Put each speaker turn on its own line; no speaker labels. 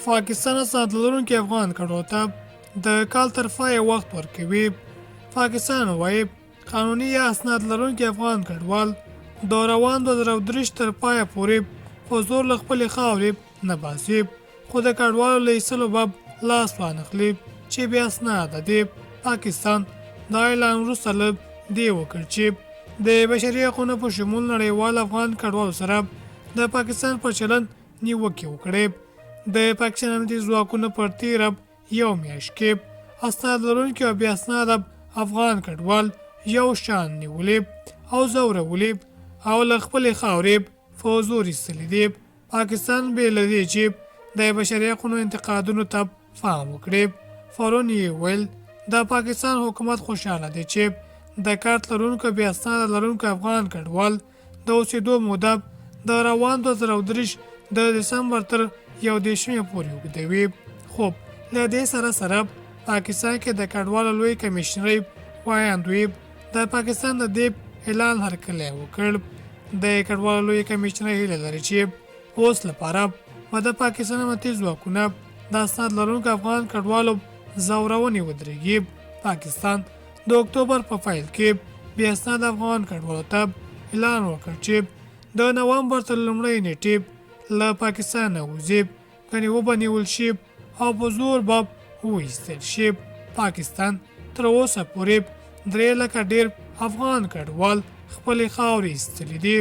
پاکستان اسناد لرونکي افغان کډوالو ته د کال ترفا یې وخت ورکوي. پاکستان وایي قانوني یا اسناد لرونکي افغان کډوال د روان 2023 تر پایه پورې په زور له خپلې خاورې نه باسي، خو د کډوالو له ایستلو به لاس وانخلي چې بې اسناده دي. پاکستان دا اعلان وروسته له دې وکړ چې د بشري حقونو په شمول نړیوال افغان کډوالو سره د پاکستان پر چلند نیوکې وکړې. د پاکستان امنیتي ځواکونو پر تېره یو میاشت کې اسناد لرونکي او بې اسناده افغان کډوال یو شان نیولې او ځورولي او له خپلې خاورې په زور ایستلي دي. پاکستان بې له دې چې د بشري حقونو انتقادونو ته پام وکړي، فورن یې ویل د پاکستان حکومت خوشحاله دی چې د کارت لرونکو بې اسناده لرونکو افغان کډوال د اوسېدو موده د روان 2023 د دسمبر تر 11 پورې اوږدوي. خو له دې سره پاکستان کې د کډوالو لوی کمیشنري وایاندوی د پاکستان د دې اعلان هرکلی وکړ. د کډوالو لوی کمیشنري هیله لري چې اوس لپاره به د پاکستان امنیتي ځواکونه د اسناد لرونکو افغان کډوالو ځورونې ودرېږي. پاکستان د اکتوبر په پیل کې بې اسناده افغان کډوالو ته اعلان وکړ چې د نومبر تر لومړۍ نیټې له پاکستان نه وځي، کني وبه نیول شي او په زور به وایستل شي. پاکستان تر اوسه پورې 3 لکه ډیر افغان کډوال خپلې خاورې ایستلي دي.